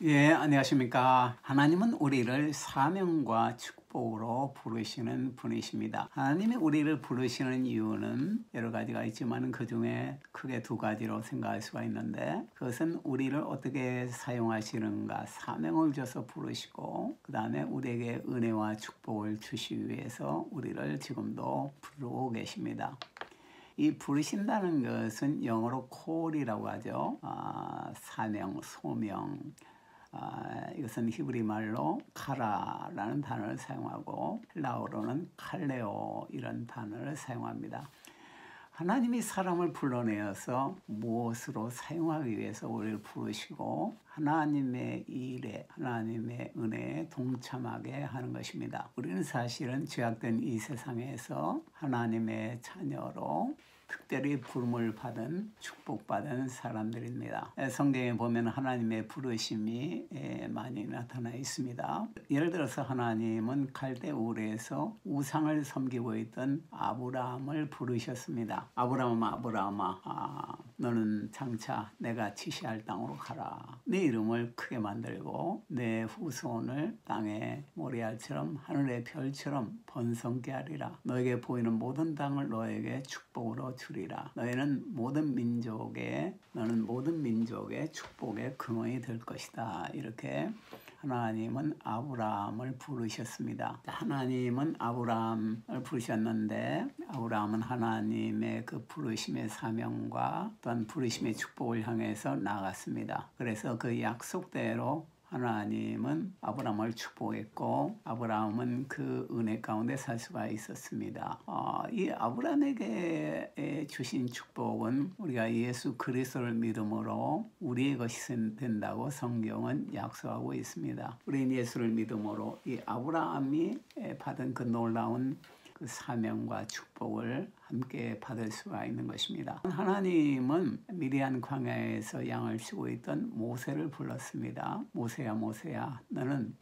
예, 안녕하십니까. 하나님은 우리를 사명과 축복으로 부르시는 분이십니다. 하나님이 우리를 부르시는 이유는 여러 가지가 있지만 그 중에 크게 두 가지로 생각할 수가 있는데, 그것은 우리를 어떻게 사용하시는가, 사명을 줘서 부르시고, 그 다음에 우리에게 은혜와 축복을 주시기 위해서 우리를 지금도 부르고 계십니다. 이 부르신다는 것은 영어로 call이라고 하죠. 사명, 소명. 이것은 히브리 말로 카라라는 단어를 사용하고 헬라어로는 칼레오 이런 단어를 사용합니다. 하나님이 사람을 불러내어서 무엇으로 사용하기 위해서 우리를 부르시고 하나님의 일에, 하나님의 은혜에 동참하게 하는 것입니다. 우리는 사실은 죄악된 이 세상에서 하나님의 자녀로 특별히 부름을 받은 축복받은 사람들입니다. 성경에 보면 하나님의 부르심이 많이 나타나 있습니다. 예를 들어서 하나님은 갈대 우르에서 우상을 섬기고 있던 아브라함을 부르셨습니다. 아브라함아, 너는 장차 내가 지시할 땅으로 가라. 네 이름을 크게 만들고 내 후손을 땅의 모리알처럼 하늘의 별처럼 번성케 하리라. 너에게 보이는 모든 땅을 너에게 축복으로 주리라. 너는 모든 민족의 축복의 근원이 될 것이다. 이렇게 하나님은 아브라함을 부르셨습니다. 하나님은 아브라함을 부르셨는데 아브라함은 하나님의 그 부르심의 사명과 또한 부르심의 축복을 향해서 나갔습니다. 그래서 그 약속대로 하나님은 아브라함을 축복했고 아브라함은 그 은혜 가운데 살 수가 있었습니다. 이 아브라함에게 주신 축복은 우리가 예수 그리스도를 믿음으로 우리의 것이 된다고 성경은 약속하고 있습니다. 우리는 예수를 믿음으로 이 아브라함이 받은 그 놀라운 그 사명과 축복을 함께 받을 수가 있는 것입니다. 하나님은 미디안 광야에서 양을 치고 있던 모세를 불렀습니다. 모세야 너는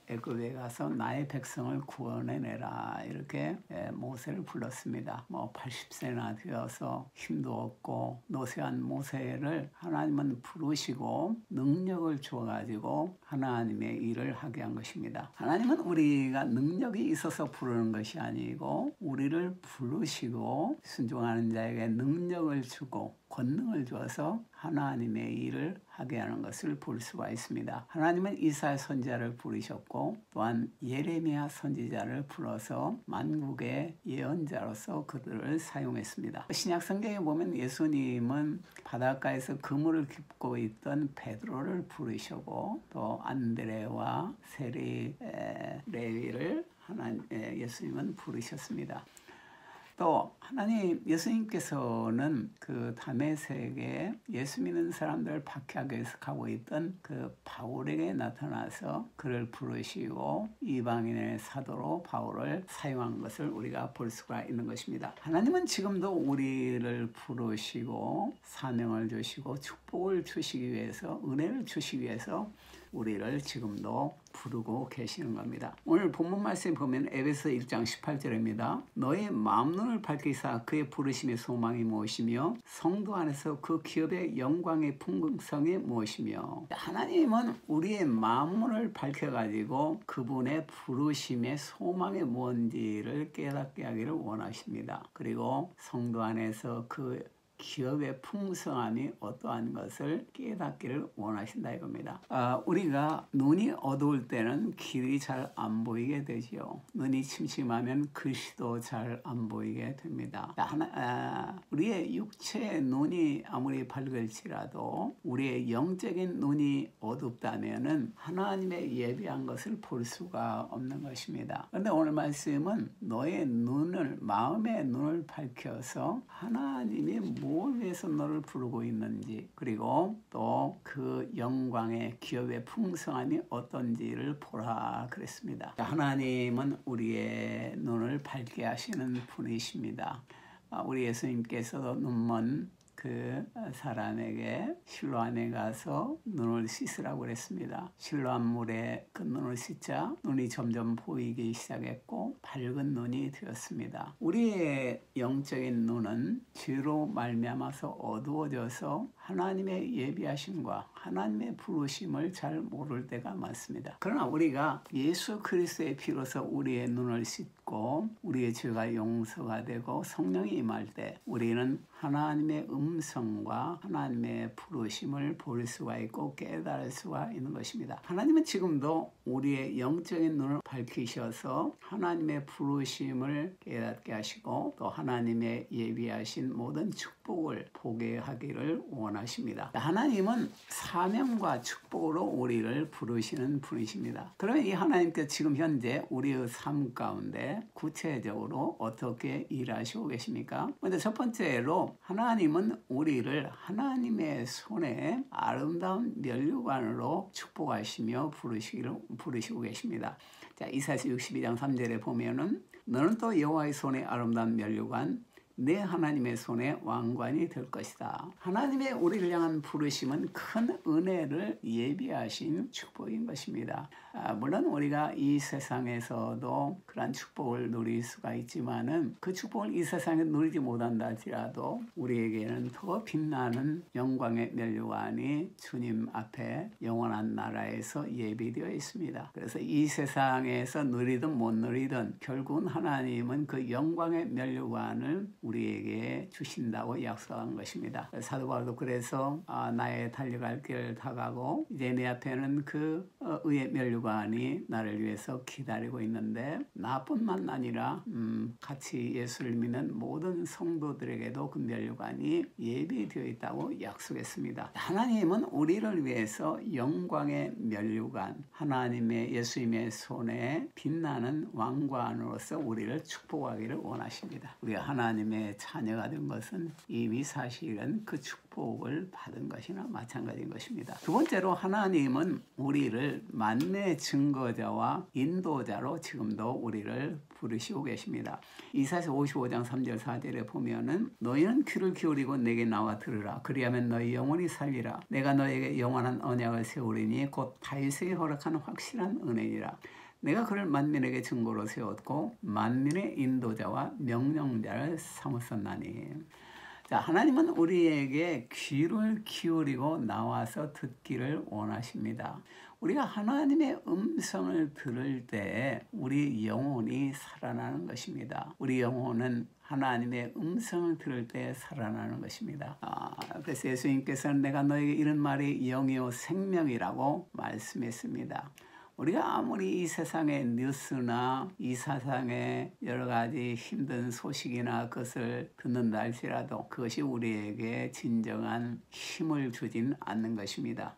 애굽에 가서 나의 백성을 구원해내라. 이렇게 모세를 불렀습니다. 80세나 되어서 힘도 없고 노쇠한 모세를 하나님은 부르시고 능력을 주어가지고 하나님의 일을 하게 한 것입니다. 하나님은 우리가 능력이 있어서 부르는 것이 아니고 우리를 부르시고 순종하는 자에게 능력을 주고 권능을 주어서 하나님의 일을 하게 하는 것을 볼 수가 있습니다. 하나님은 이사야 선지자를 부르셨고 또한 예레미야 선지자를 불러서 만국의 예언자로서 그들을 사용했습니다. 신약 성경에 보면 예수님은 바닷가에서 그물을 깁고 있던 베드로를 부르시고 또 안드레와 세리 레위를 예수님은 부르셨습니다. 또 예수님께서는 그 다메섹에 예수 믿는 사람들을 박해하기 위해서 가고 있던 그 바울에게 나타나서 그를 부르시고 이방인의 사도로 바울을 사용한 것을 우리가 볼 수가 있는 것입니다. 하나님은 지금도 우리를 부르시고 사명을 주시고 축복을 주시기 위해서 은혜를 주시기 위해서 우리를 지금도 부르고 계시는 겁니다. 오늘 본문 말씀에 보면 에베소 1장 18절입니다. 너의 마음 눈을 밝히사 그의 부르심의 소망이 무엇이며 성도 안에서 그 기업의 영광의 풍성이 무엇이며 하나님은 우리의 마음 문을 밝혀가지고 그분의 부르심의 소망이 뭔지를 깨닫게 하기를 원하십니다. 그리고 성도 안에서 그 기업의 풍성함이 어떠한 것을 깨닫기를 원하신다 이겁니다. 우리가 눈이 어두울 때는 길이 잘 안 보이게 되지요. 눈이 침침하면 글씨도 잘 안 보이게 됩니다. 우리의 육체의 눈이 아무리 밝을지라도 우리의 영적인 눈이 어둡다면은 하나님의 예비한 것을 볼 수가 없는 것입니다. 그런데 오늘 말씀은 너의 눈을, 마음의 눈을 밝혀서 하나님이 무엇을 위해서 너를 부르고 있는지 그리고 또 그 영광의 기업의 풍성함이 어떤지를 보라 그랬습니다. 하나님은 우리의 눈을 밝게 하시는 분이십니다. 우리 예수님께서도 눈먼 그 사람에게 실로암에 가서 눈을 씻으라고 그랬습니다. 실로암 물에 그 눈을 씻자 눈이 점점 보이기 시작했고 밝은 눈이 되었습니다. 우리의 영적인 눈은 죄로 말미암아서 어두워져서 하나님의 예비하심과 하나님의 부르심을 잘 모를 때가 많습니다. 그러나 우리가 예수 그리스도의 피로서 우리의 눈을 씻고 우리의 죄가 용서가 되고 성령이 임할 때 우리는 하나님의 음성과 하나님의 부르심을 볼 수가 있고 깨달을 수가 있는 것입니다. 하나님은 지금도 우리의 영적인 눈을 밝히셔서 하나님의 부르심을 깨닫게 하시고 또 하나님의 예비하신 모든 축복을 보게 하기를 원하십니다. 하나님은 사명과 축복으로 우리를 부르시는 분이십니다. 그러면 이 하나님께서 지금 현재 우리의 삶 가운데 구체적으로 어떻게 일하시고 계십니까? 먼저 첫 번째로 하나님은 우리를 하나님의 손에 아름다운 면류관으로 축복하시며 부르시고 계십니다. 자, 이사야서 62장 3절에 보면은 너는 또 여호와의 손에 아름다운 면류관 내 하나님의 손에 왕관이 될 것이다. 하나님의 우리를 향한 부르심은 큰 은혜를 예비하신 축복인 것입니다. 물론 우리가 이 세상에서도 그러한 축복을 누릴 수가 있지만은 그 축복을 이 세상에 누리지 못한다 할지라도 우리에게는 더 빛나는 영광의 면류관이 주님 앞에 영원한 나라에서 예비되어 있습니다. 그래서 이 세상에서 누리든 못 누리든 결국은 하나님은 그 영광의 면류관을 우리에게 주신다고 약속한 것입니다. 사도 바울도 그래서 나의 달려갈 길 다가고 이제 내 앞에는 그 의의 면류관이 나를 위해서 기다리고 있는데 나뿐만 아니라 같이 예수를 믿는 모든 성도들에게도 그 면류관이 예비되어 있다고 약속했습니다. 하나님은 우리를 위해서 영광의 면류관, 하나님의 예수님의 손에 빛나는 왕관으로서 우리를 축복하기를 원하십니다. 우리가 하나님의 자녀가 된 것은 이미 사실은 그 축복을 받은 것이나 마찬가지인 것입니다. 두 번째로 하나님은 우리를 만뇌 증거자와 인도자로 지금도 우리를 부르시고 계십니다. 이사야서 55장 3절 4절에 보면은 너희는 귀를 기울이고 내게 나와 들으라. 그리하면 너희 영혼이 살리라. 내가 너에게 영원한 언약을 세우리니 곧 다윗에게 허락한 확실한 은혜니라. 내가 그를 만민에게 증거로 세웠고 만민의 인도자와 명령자를 삼았었나니. 자, 하나님은 우리에게 귀를 기울이고 나와서 듣기를 원하십니다. 우리가 하나님의 음성을 들을 때 우리 영혼이 살아나는 것입니다. 우리 영혼은 하나님의 음성을 들을 때 살아나는 것입니다. 그래서 예수님께서는 내가 너에게 이런 말이 영이요 생명이라고 말씀했습니다. 우리가 아무리 이 세상의 뉴스나 이 세상의 여러 가지 힘든 소식이나 그것을 듣는다 할지라도 그것이 우리에게 진정한 힘을 주진 않는 것입니다.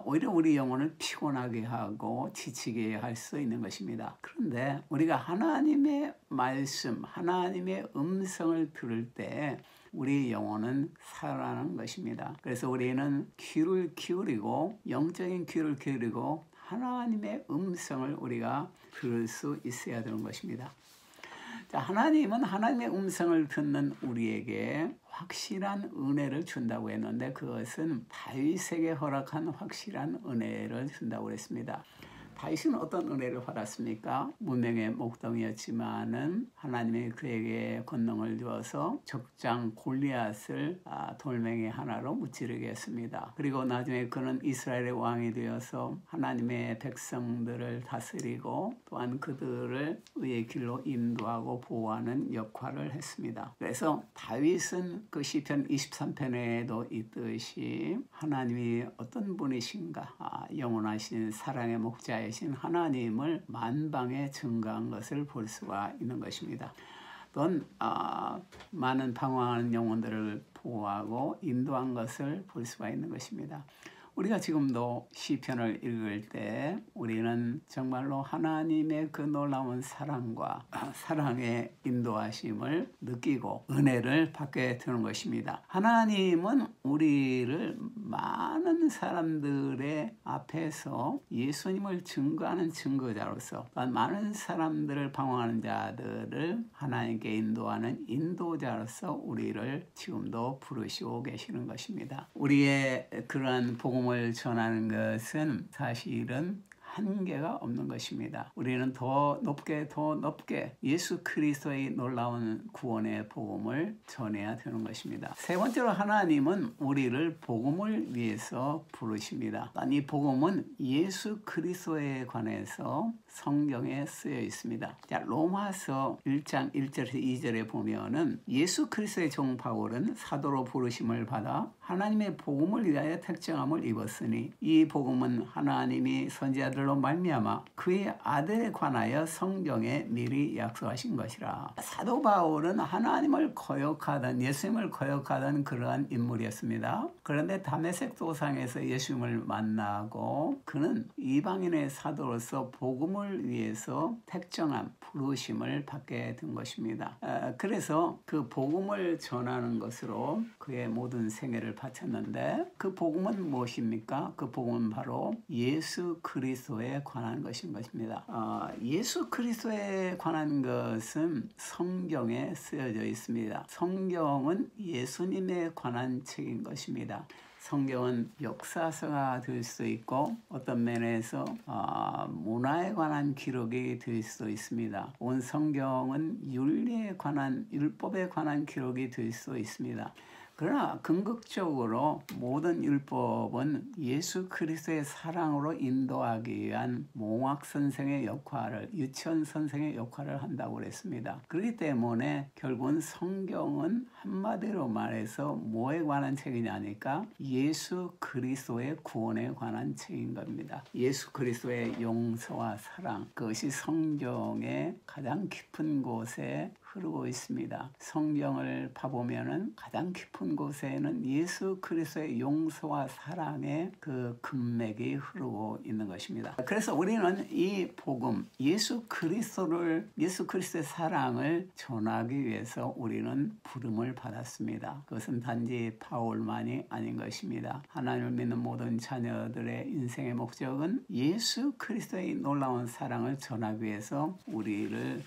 오히려 우리 영혼을 피곤하게 하고 지치게 할 수 있는 것입니다. 그런데 우리가 하나님의 말씀, 하나님의 음성을 들을 때 우리 영혼은 살아나는 것입니다. 그래서 우리는 귀를 기울이고 영적인 귀를 기울이고 하나님의 음성을 우리가 들을 수 있어야 되는 것입니다. 자, 하나님은 하나님의 음성을 듣는 우리에게 확실한 은혜를 준다고 했는데 그것은 다윗에게 허락한 확실한 은혜를 준다고 했습니다. 다윗은 어떤 은혜를 받았습니까? 무명의 목동이었지만은 하나님이 그에게 권능을 주어서 적장 골리앗을 돌멩이 하나로 무찌르게 했습니다. 그리고 나중에 그는 이스라엘의 왕이 되어서 하나님의 백성들을 다스리고 또한 그들을 의의 길로 인도하고 보호하는 역할을 했습니다. 그래서 다윗은 그 시편 23편에도 있듯이 하나님이 어떤 분이신가, 영원하신 사랑의 목자의 신 하나님을 만방에 증거한 것을 볼 수가 있는 것입니다. 또한 많은 방황하는 영혼들을 보호하고 인도한 것을 볼 수가 있는 것입니다. 우리가 지금도 시편을 읽을 때 우리는 정말로 하나님의 그 놀라운 사랑과 사랑의 인도하심을 느끼고 은혜를 받게 되는 것입니다. 하나님은 우리를 많은 사람들의 앞에서 예수님을 증거하는 증거자로서 많은 사람들을 방황하는 자들을 하나님께 인도하는 인도자로서 우리를 지금도 부르시고 계시는 것입니다. 우리의 그러한 복음을 전하는 것은 사실은 한계가 없는 것입니다. 우리는 더 높게 예수 그리스도의 놀라운 구원의 복음을 전해야 되는 것입니다. 세 번째로 하나님은 우리를 복음을 위해서 부르십니다. 이 복음은 예수 그리스도에 관해서 성경에 쓰여 있습니다. 자, 로마서 1장 1절에서 2절에 보면은 예수 그리스도의 종 바울은 사도로 부르심을 받아 하나님의 복음을 위하여 택정함을 입었으니 이 복음은 하나님이 선지자들로 말미암아 그의 아들에 관하여 성경에 미리 약속하신 것이라. 사도 바울은 하나님을 거역하던 예수님을 거역하던 그러한 인물이었습니다. 그런데 다메섹 도상에서 예수님을 만나고 그는 이방인의 사도로서 복음을 위해서 택정함 부르심을 받게 된 것입니다. 그래서 그 복음을 전하는 것으로 그의 모든 생애를 바쳤는데 그 복음은 무엇입니까? 그 복음은 바로 예수 그리스도에 관한 것인 것입니다. 예수 그리스도에 관한 것은 성경에 쓰여져 있습니다. 성경은 예수님에 관한 책인 것입니다. 성경은 역사서가 될 수 있고 어떤 면에서 문화에 관한 기록이 될 수도 있습니다. 온 성경은 윤리에 관한 율법에 관한 기록이 될 수 있습니다. 그러나 궁극적으로 모든 율법은 예수 그리스도의 사랑으로 인도하기 위한 몽학 선생의 역할을, 유치원 선생의 역할을 한다고 그랬습니다. 그렇기 때문에 결국은 성경은 한마디로 말해서 뭐에 관한 책이냐니까 예수 그리스도의 구원에 관한 책인 겁니다. 예수 그리스도의 용서와 사랑, 그것이 성경의 가장 깊은 곳에 흐르고 있습니다. 성경을 봐보면은 가장 깊은 곳에는 예수 그리스도의 용서와 사랑의 그 금맥이 흐르고 있는 것입니다. 그래서 우리는 이 복음, 예수 그리스도의 사랑을 전하기 위해서 우리는 부름을 받았습니다. 그것은 단지 바울만이 아닌 것입니다. 하나님을 믿는 모든 자녀들의 인생의 목적은 예수 그리스도의 놀라운 사랑을 전하기 위해서 우리를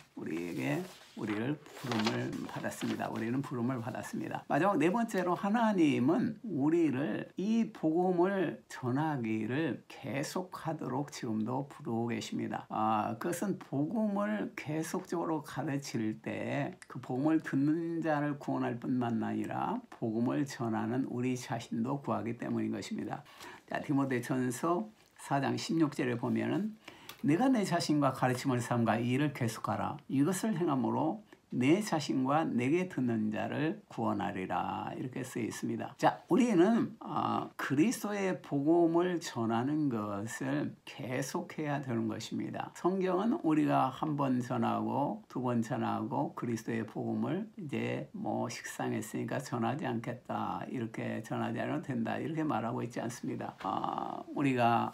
부름을 받았습니다. 우리는 부름을 받았습니다. 마지막 네 번째로 하나님은 우리를 이 복음을 전하기를 계속하도록 지금도 부르고 계십니다. 그것은 복음을 계속적으로 가르칠 때 그 복음을 듣는 자를 구원할 뿐만 아니라 복음을 전하는 우리 자신도 구하기 때문인 것입니다. 자, 디모데전서 4장 16절에 보면은 내가 내 자신과 가르침을 삼가 이 일을 계속하라. 이것을 행함으로 내 자신과 내게 듣는 자를 구원하리라. 이렇게 쓰여 있습니다. 자, 우리는 그리스도의 복음을 전하는 것을 계속해야 되는 것입니다. 성경은 우리가 한 번 전하고 두 번 전하고 그리스도의 복음을 이제 뭐 식상했으니까 전하지 않겠다. 이렇게 전하지 않아도 된다. 이렇게 말하고 있지 않습니다. 우리가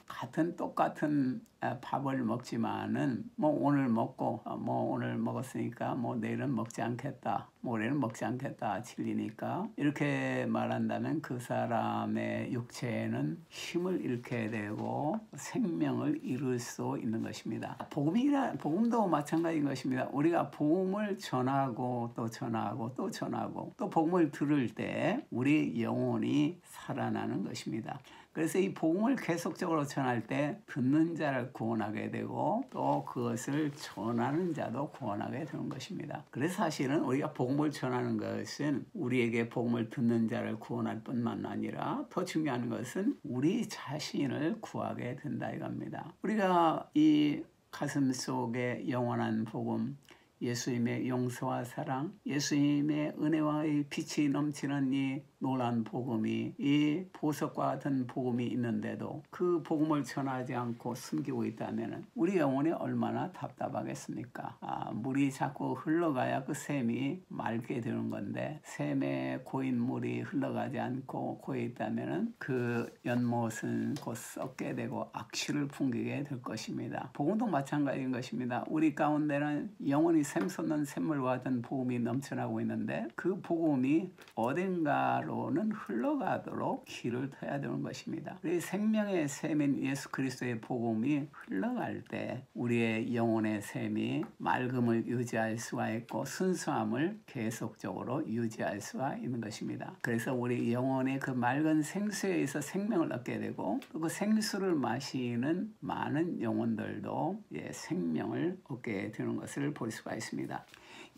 똑같은 밥을 먹지만은 뭐 오늘 먹고 오늘 먹었으니까 내일은 먹지 않겠다. 모레는 먹지 않겠다. 질리니까 이렇게 말한다면 그 사람의 육체에는 힘을 잃게 되고 생명을 잃을 수 있는 것입니다. 복음도 마찬가지인 것입니다. 우리가 복음을 전하고 또 전하고 또 전하고 또 복음을 들을 때 우리 영혼이 살아나는 것입니다. 그래서 이 복음을 계속적으로 전할 때 듣는 자를 구원하게 되고 또 그것을 전하는 자도 구원하게 되는 것입니다. 그래서 사실은 우리가 복음을 전하는 것은 우리에게 복음을 듣는 자를 구원할 뿐만 아니라 더 중요한 것은 우리 자신을 구하게 된다 이겁니다. 우리가 이 가슴 속에 영원한 복음, 예수님의 용서와 사랑, 예수님의 은혜와의 빛이 넘치는 이 놀라운 복음이, 이 보석과 같은 복음이 있는데도 그 복음을 전하지 않고 숨기고 있다면 우리 영혼이 얼마나 답답하겠습니까? 물이 자꾸 흘러가야 그 샘이 맑게 되는 건데, 샘에 고인 물이 흘러가지 않고 고여 있다면 그 연못은 곧 썩게 되고 악취를 풍기게 될 것입니다. 복음도 마찬가지인 것입니다. 우리 가운데는 영원히 샘솟는 샘물과 같은 복음이 넘쳐나고 있는데, 그 복음이 어딘가로는 흘러가도록 길을 터야 되는 것입니다. 우리 생명의 샘인 예수 그리스도의 복음이 흘러갈 때 우리의 영혼의 샘이 맑음을 유지할 수가 있고 순수함을 계속적으로 유지할 수가 있는 것입니다. 그래서 우리 영혼의 그 맑은 생수에 의해서 생명을 얻게 되고, 또 그 생수를 마시는 많은 영혼들도 생명을 얻게 되는 것을 볼 수가 있습니다.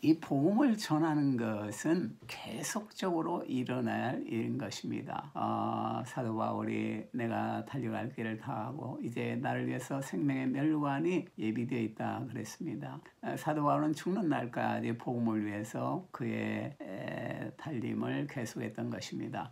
이 복음을 전하는 것은 계속적으로 일어나야 할 일인 것입니다. 사도 바울이 내가 달려갈 길을 다하고 이제 나를 위해서 생명의 면류관이 예비되어 있다 그랬습니다. 사도 바울은 죽는 날까지 복음을 위해서 그의 달림을 계속했던 것입니다.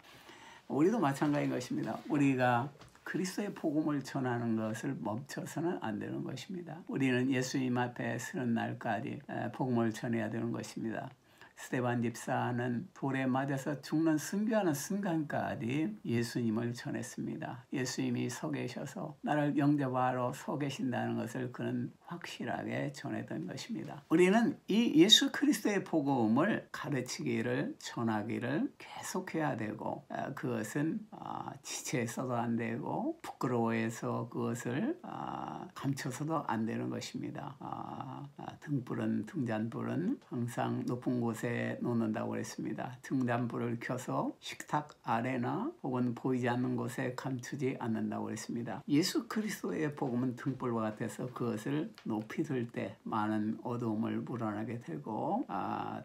우리도 마찬가지인 것입니다. 우리가 그리스도의 복음을 전하는 것을 멈춰서는 안 되는 것입니다. 우리는 예수님 앞에 서는 날까지 복음을 전해야 되는 것입니다. 스데반 집사는 돌에 맞아서 죽는 순교하는 순간까지 예수님을 전했습니다. 예수님이 서 계셔서 나를 영접하러 서 계신다는 것을 그는 확실하게 전했던 것입니다. 우리는 이 예수 그리스도의 복음을 가르치기를, 전하기를 계속해야 되고, 그것은 지체해서도 안 되고 부끄러워해서 그것을 감춰서도 안 되는 것입니다. 등불은, 등잔불은 항상 높은 곳에 놓는다고 했습니다. 등잔불을 켜서 식탁 아래나 혹은 보이지 않는 곳에 감추지 않는다고 했습니다. 예수 그리스도의 복음은 등불과 같아서 그것을 높이 들 때 많은 어두움을 물어나게 되고,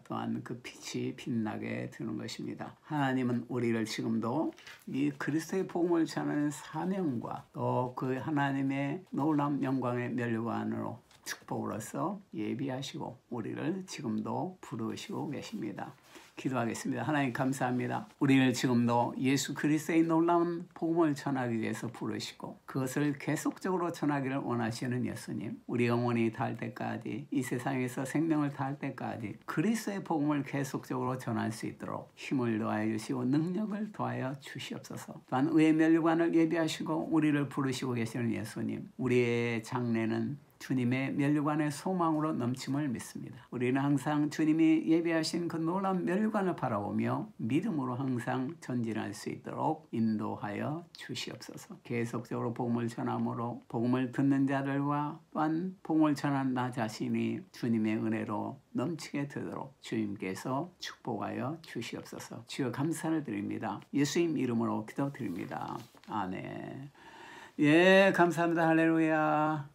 또한 그 빛이 빛나게 되는 것입니다. 하나님은 우리를 지금도 이 그리스도의 복음을 전하는 사명과 또 그 하나님의 놀라운 영광의 면류관으로 축복으로서 예비하시고 우리를 지금도 부르시고 계십니다. 기도하겠습니다. 하나님 감사합니다. 우리를 지금도 예수 그리스도의 놀라운 복음을 전하기 위해서 부르시고 그것을 계속적으로 전하기를 원하시는 예수님, 우리 영혼이 닿을 때까지, 이 세상에서 생명을 닿을 때까지 그리스도의 복음을 계속적으로 전할 수 있도록 힘을 더하여 주시고 능력을 더하여 주시옵소서. 또한 의의 면류관을 예비하시고 우리를 부르시고 계시는 예수님, 우리의 장래는 주님의 면류관의 소망으로 넘침을 믿습니다. 우리는 항상 주님이 예비하신 그 놀라운 면류관을 바라보며 믿음으로 항상 전진할 수 있도록 인도하여 주시옵소서. 계속적으로 복음을 전함으로 복음을 듣는 자들과 또한 복음을 전하는 나 자신이 주님의 은혜로 넘치게 되도록 주님께서 축복하여 주시옵소서. 주여 감사를 드립니다. 예수님 이름으로 기도드립니다. 아멘. 예, 감사합니다. 할렐루야.